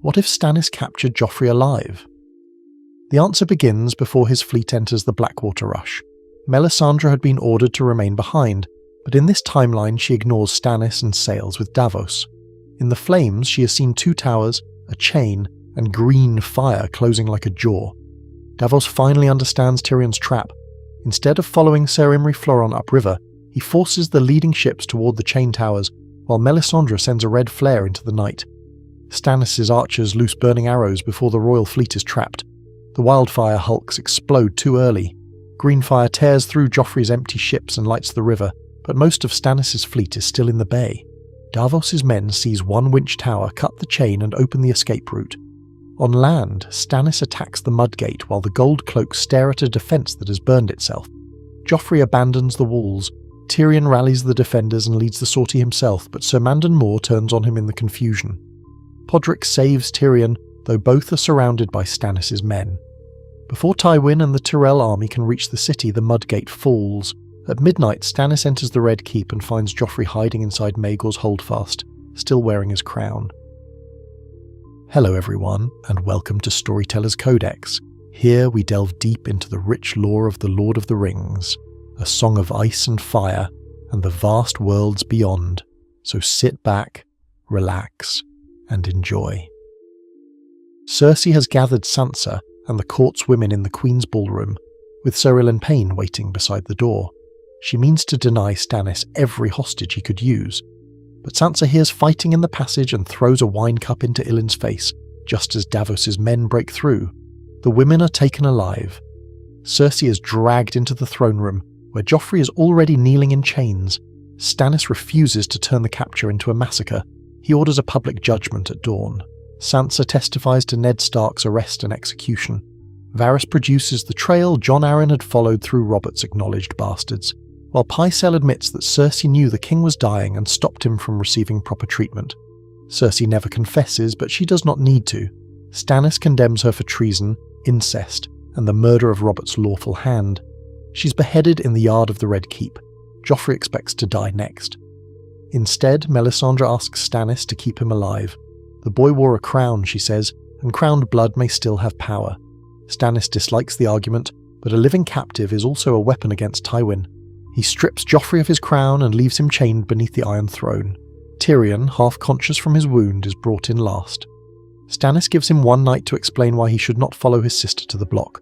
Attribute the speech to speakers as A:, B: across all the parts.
A: What if Stannis captured Joffrey alive? The answer begins before his fleet enters the Blackwater rush. Melisandre had been ordered to remain behind, but in this timeline she ignores Stannis and sails with Davos. In the flames she has seen 2 towers, a chain, and green fire closing like a jaw. Davos finally understands Tyrion's trap. Instead of following Ser Imry Fleuron upriver, he forces the leading ships toward the chain towers, while Melisandre sends a red flare into the night. Stannis' archers loose burning arrows before the royal fleet is trapped. The wildfire hulks explode too early. Green fire tears through Joffrey's empty ships and lights the river, but most of Stannis' fleet is still in the bay. Davos' men seize one winch tower, cut the chain and open the escape route. On land, Stannis attacks the Mudgate while the Gold Cloaks stare at a defence that has burned itself. Joffrey abandons the walls. Tyrion rallies the defenders and leads the sortie himself, but Sir Mandon Moore turns on him in the confusion. Podrick saves Tyrion, though both are surrounded by Stannis' men. Before Tywin and the Tyrell army can reach the city, the Mudgate falls. At midnight, Stannis enters the Red Keep and finds Joffrey hiding inside Maegor's holdfast, still wearing his crown. Hello everyone, and welcome to Storyteller's Codex. Here we delve deep into the rich lore of the Lord of the Rings, a song of ice and fire, and the vast worlds beyond. So sit back, relax, and enjoy. Cersei has gathered Sansa and the court's women in the Queen's ballroom, with Sir Ilyn Payne waiting beside the door. She means to deny Stannis every hostage he could use, but Sansa hears fighting in the passage and throws a wine cup into Ilyn's face, just as Davos' men break through. The women are taken alive. Cersei is dragged into the throne room, where Joffrey is already kneeling in chains. Stannis refuses to turn the capture into a massacre. He orders a public judgment at dawn. Sansa testifies to Ned Stark's arrest and execution. Varys produces the trail Jon Arryn had followed through Robert's acknowledged bastards, while Pycelle admits that Cersei knew the king was dying and stopped him from receiving proper treatment. Cersei never confesses, but she does not need to. Stannis condemns her for treason, incest, and the murder of Robert's lawful hand. She's beheaded in the yard of the Red Keep. Joffrey expects to die next. Instead, Melisandre asks Stannis to keep him alive. The boy wore a crown, she says, and crowned blood may still have power. Stannis dislikes the argument, but a living captive is also a weapon against Tywin. He strips Joffrey of his crown and leaves him chained beneath the Iron Throne. Tyrion, half conscious from his wound, is brought in last. Stannis gives him one night to explain why he should not follow his sister to the block.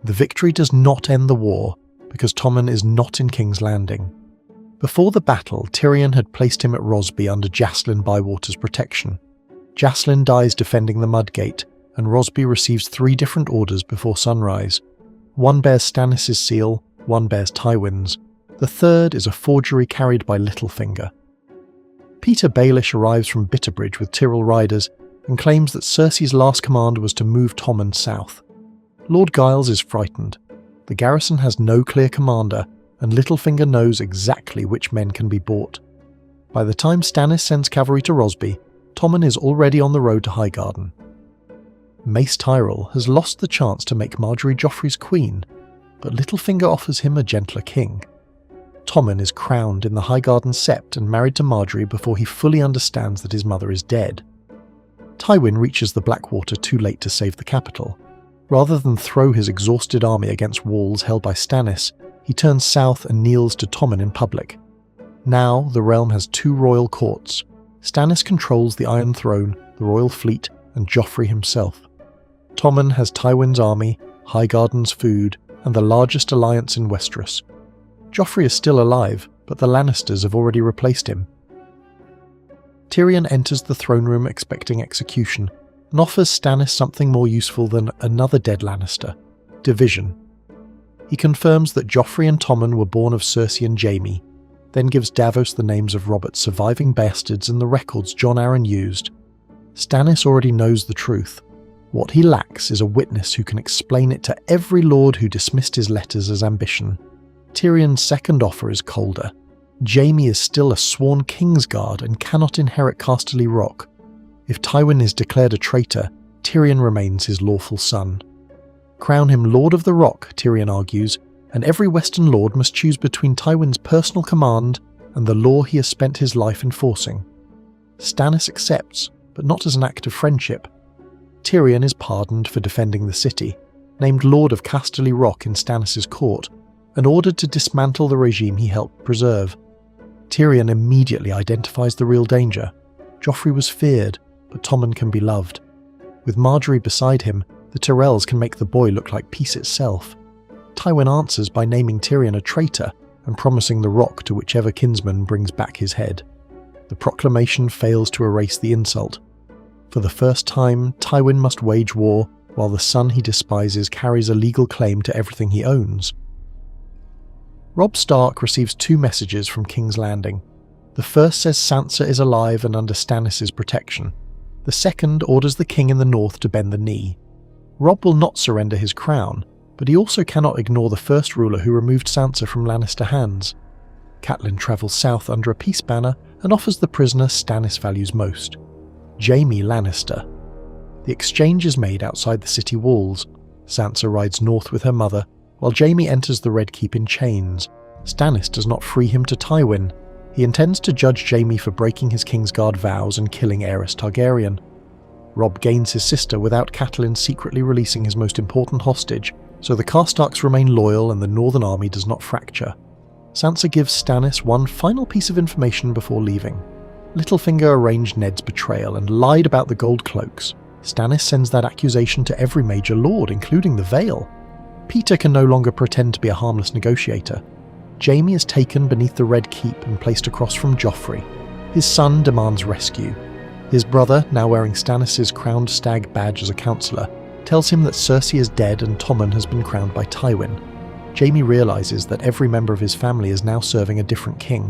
A: The victory does not end the war, because Tommen is not in King's Landing. Before the battle, Tyrion had placed him at Rosby under Jacelyn Bywater's protection. Jacelyn dies defending the Mudgate, and Rosby receives 3 different orders before sunrise. One bears Stannis' seal, one bears Tywin's. The third is a forgery carried by Littlefinger. Peter Baelish arrives from Bitterbridge with Tyrell riders and claims that Cersei's last command was to move Tommen south. Lord Giles is frightened. The garrison has no clear commander, and Littlefinger knows exactly which men can be bought. By the time Stannis sends cavalry to Rosby, Tommen is already on the road to Highgarden. Mace Tyrell has lost the chance to make Margaery Joffrey's queen, but Littlefinger offers him a gentler king. Tommen is crowned in the Highgarden Sept and married to Margaery before he fully understands that his mother is dead. Tywin reaches the Blackwater too late to save the capital. Rather than throw his exhausted army against walls held by Stannis, he turns south and kneels to Tommen in public. Now the realm has 2 royal courts. Stannis controls the Iron Throne, the royal fleet, and Joffrey himself. Tommen has Tywin's army, Highgarden's food, and the largest alliance in Westeros. Joffrey is still alive, but the Lannisters have already replaced him. Tyrion enters the throne room expecting execution, and offers Stannis something more useful than another dead Lannister: division. He confirms that Joffrey and Tommen were born of Cersei and Jaime, then gives Davos the names of Robert's surviving bastards and the records Jon Arryn used. Stannis already knows the truth. What he lacks is a witness who can explain it to every lord who dismissed his letters as ambition. Tyrion's second offer is colder. Jaime is still a sworn Kingsguard and cannot inherit Casterly Rock. If Tywin is declared a traitor, Tyrion remains his lawful son. Crown him Lord of the Rock, Tyrion argues, and every Western lord must choose between Tywin's personal command and the law he has spent his life enforcing. Stannis accepts, but not as an act of friendship. Tyrion is pardoned for defending the city, named Lord of Casterly Rock in Stannis' court, and ordered to dismantle the regime he helped preserve. Tyrion immediately identifies the real danger. Joffrey was feared, but Tommen can be loved. With Margaery beside him, the Tyrells can make the boy look like peace itself. Tywin answers by naming Tyrion a traitor and promising the rock to whichever kinsman brings back his head. The proclamation fails to erase the insult. For the first time, Tywin must wage war, while the son he despises carries a legal claim to everything he owns. Robb Stark receives 2 messages from King's Landing. The first says Sansa is alive and under Stannis' protection. The second orders the king in the north to bend the knee. Robb will not surrender his crown, but he also cannot ignore the first ruler who removed Sansa from Lannister hands. Catelyn travels south under a peace banner and offers the prisoner Stannis values most, Jaime Lannister. The exchange is made outside the city walls. Sansa rides north with her mother, while Jaime enters the Red Keep in chains. Stannis does not free him to Tywin. He intends to judge Jaime for breaking his Kingsguard vows and killing Aerys Targaryen. Robb gains his sister without Catelyn secretly releasing his most important hostage, so the Karstarks remain loyal and the Northern Army does not fracture. Sansa gives Stannis one final piece of information before leaving. Littlefinger arranged Ned's betrayal and lied about the gold cloaks. Stannis sends that accusation to every major lord, including the Vale. Peter can no longer pretend to be a harmless negotiator. Jaime is taken beneath the Red Keep and placed across from Joffrey. His son demands rescue. His brother, now wearing Stannis' crowned stag badge as a counsellor, tells him that Cersei is dead and Tommen has been crowned by Tywin. Jaime realises that every member of his family is now serving a different king.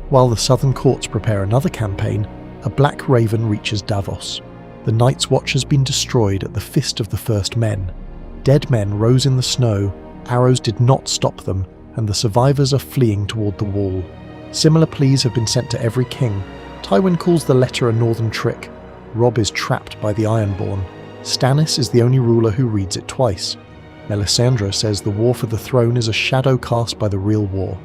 A: While the southern courts prepare another campaign, a black raven reaches Davos. The Night's Watch has been destroyed at the fist of the First Men. Dead men rose in the snow, arrows did not stop them, and the survivors are fleeing toward the wall. Similar pleas have been sent to every king. Tywin calls the letter a northern trick. Robb is trapped by the Ironborn. Stannis is the only ruler who reads it twice. Melisandre says the war for the throne is a shadow cast by the real war.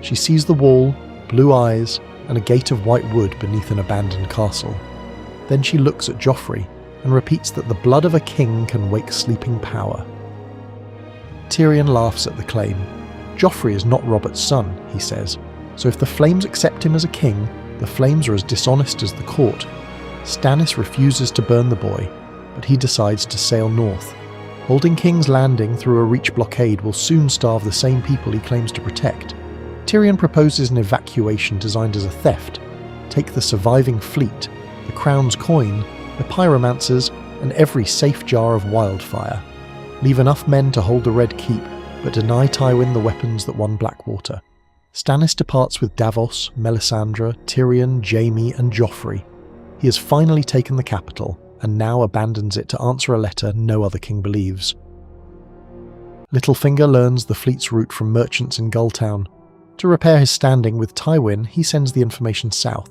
A: She sees the wall, blue eyes, and a gate of white wood beneath an abandoned castle. Then she looks at Joffrey and repeats that the blood of a king can wake sleeping power. Tyrion laughs at the claim. Joffrey is not Robert's son, he says, so if the Flames accept him as a king, the Flames are as dishonest as the court. Stannis refuses to burn the boy, but he decides to sail north. Holding King's Landing through a Reach blockade will soon starve the same people he claims to protect. Tyrion proposes an evacuation designed as a theft. Take the surviving fleet, the crown's coin, the pyromancers, and every safe jar of wildfire. Leave enough men to hold the Red Keep, but deny Tywin the weapons that won Blackwater. Stannis departs with Davos, Melisandre, Tyrion, Jaime, and Joffrey. He has finally taken the capital, and now abandons it to answer a letter no other king believes. Littlefinger learns the fleet's route from merchants in Gulltown. To repair his standing with Tywin, he sends the information south.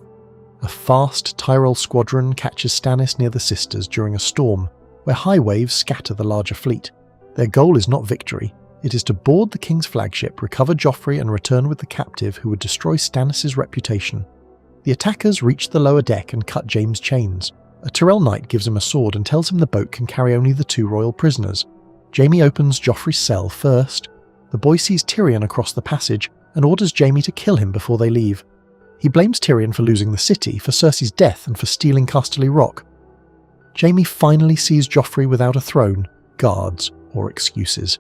A: A fast Tyrell squadron catches Stannis near the Sisters during a storm, where high waves scatter the larger fleet. Their goal is not victory, it is to board the king's flagship, recover Joffrey and return with the captive who would destroy Stannis' reputation. The attackers reach the lower deck and cut James' chains. A Tyrell knight gives him a sword and tells him the boat can carry only the 2 royal prisoners. Jaime opens Joffrey's cell first. The boy sees Tyrion across the passage and orders Jaime to kill him before they leave. He blames Tyrion for losing the city, for Cersei's death and for stealing Casterly Rock. Jaime finally sees Joffrey without a throne, guards, or excuses.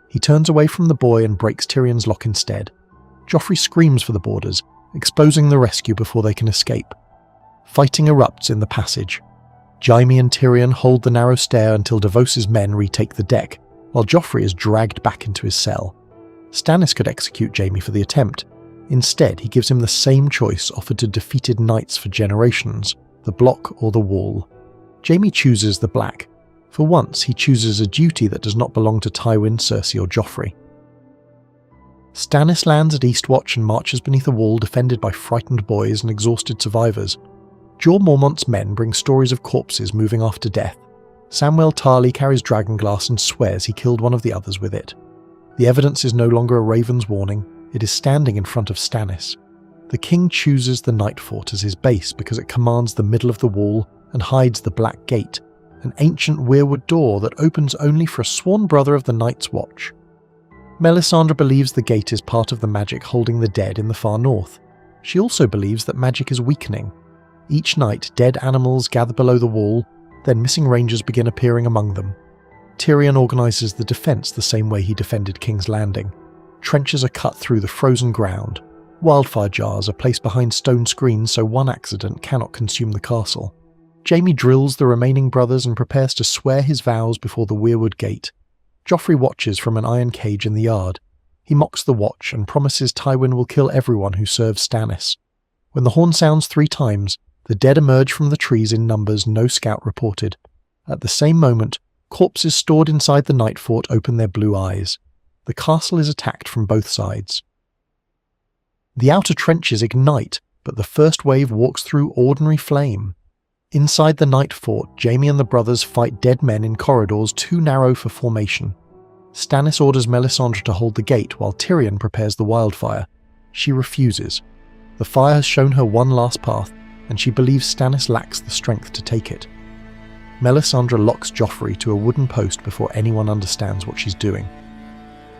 A: He turns away from the boy and breaks Tyrion's lock instead. Joffrey screams for the boarders, exposing the rescue before they can escape. Fighting erupts in the passage. Jaime and Tyrion hold the narrow stair until Davos's men retake the deck, while Joffrey is dragged back into his cell. Stannis could execute Jaime for the attempt. Instead, he gives him the same choice offered to defeated knights for generations, the block or the wall. Jaime chooses the black. For once, he chooses a duty that does not belong to Tywin, Cersei or Joffrey. Stannis lands at Eastwatch and marches beneath a wall defended by frightened boys and exhausted survivors. Jorah Mormont's men bring stories of corpses moving after death. Samwell Tarly carries dragonglass and swears he killed one of the others with it. The evidence is no longer a raven's warning, it is standing in front of Stannis. The king chooses the Nightfort as his base because it commands the middle of the wall and hides the Black Gate, an ancient weirwood door that opens only for a sworn brother of the Night's Watch. Melisandre believes the gate is part of the magic holding the dead in the far north. She also believes that magic is weakening. Each night, dead animals gather below the wall, then missing rangers begin appearing among them. Tyrion organises the defence the same way he defended King's Landing. Trenches are cut through the frozen ground. Wildfire jars are placed behind stone screens so one accident cannot consume the castle. Jaime drills the remaining brothers and prepares to swear his vows before the weirwood gate. Joffrey watches from an iron cage in the yard. He mocks the watch and promises Tywin will kill everyone who serves Stannis. When the horn sounds 3 times, the dead emerge from the trees in numbers no scout reported. At the same moment, corpses stored inside the Nightfort open their blue eyes. The castle is attacked from both sides. The outer trenches ignite, but the first wave walks through ordinary flame. Inside the Nightfort, Jaime and the brothers fight dead men in corridors too narrow for formation. Stannis orders Melisandre to hold the gate while Tyrion prepares the wildfire. She refuses. The fire has shown her one last path, and she believes Stannis lacks the strength to take it. Melisandre locks Joffrey to a wooden post before anyone understands what she's doing.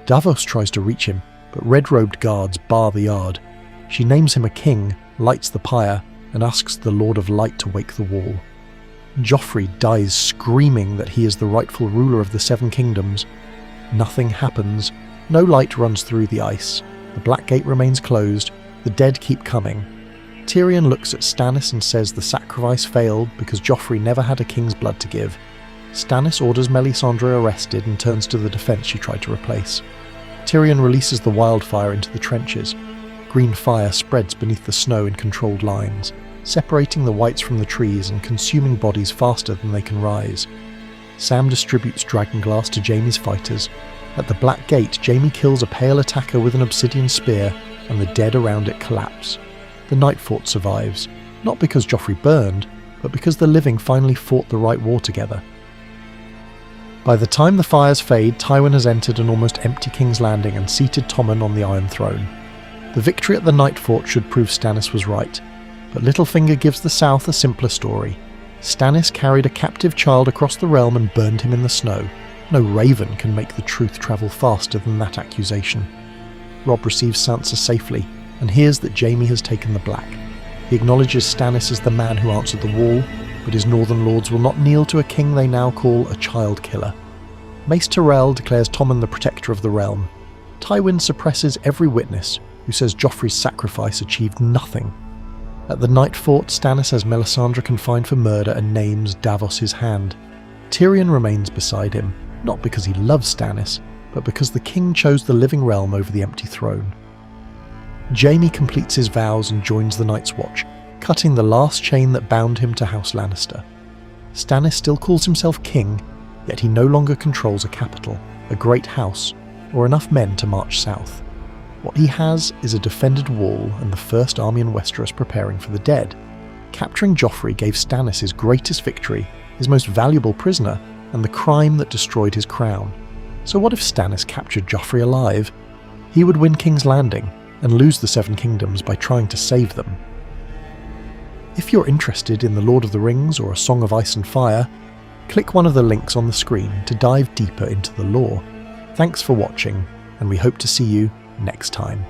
A: Davos tries to reach him, but red-robed guards bar the yard. She names him a king, lights the pyre, and asks the Lord of Light to wake the wall. Joffrey dies screaming that he is the rightful ruler of the 7 kingdoms. Nothing happens. No light runs through the ice. The Black Gate remains closed. The dead keep coming. Tyrion looks at Stannis and says the sacrifice failed because Joffrey never had a king's blood to give. Stannis orders Melisandre arrested and turns to the defence she tried to replace. Tyrion releases the wildfire into the trenches. Green fire spreads beneath the snow in controlled lines, separating the whites from the trees and consuming bodies faster than they can rise. Sam distributes dragonglass to Jaime's fighters. At the Black Gate, Jaime kills a pale attacker with an obsidian spear, and the dead around it collapse. The Nightfort survives, not because Joffrey burned, but because the living finally fought the right war together. By the time the fires fade, Tywin has entered an almost empty King's Landing and seated Tommen on the Iron Throne. The victory at the Nightfort should prove Stannis was right, but Littlefinger gives the South a simpler story. Stannis carried a captive child across the realm and burned him in the snow. No raven can make the truth travel faster than that accusation. Robb receives Sansa safely, and hears that Jaime has taken the Black. He acknowledges Stannis as the man who answered the wall, but his northern lords will not kneel to a king they now call a child killer. Mace Tyrell declares Tommen the protector of the realm. Tywin suppresses every witness, who says Joffrey's sacrifice achieved nothing. At the Nightfort, Stannis has Melisandre confined for murder and names Davos's hand. Tyrion remains beside him, not because he loves Stannis, but because the king chose the living realm over the empty throne. Jaime completes his vows and joins the Night's Watch, cutting the last chain that bound him to House Lannister. Stannis still calls himself king, yet he no longer controls a capital, a great house, or enough men to march south. What he has is a defended wall and the first army in Westeros preparing for the dead. Capturing Joffrey gave Stannis his greatest victory, his most valuable prisoner, and the crime that destroyed his crown. So what if Stannis captured Joffrey alive? He would win King's Landing and lose the 7 kingdoms by trying to save them. If you're interested in The Lord of the Rings or A Song of Ice and Fire, click one of the links on the screen to dive deeper into the lore. Thanks for watching, and we hope to see you next time.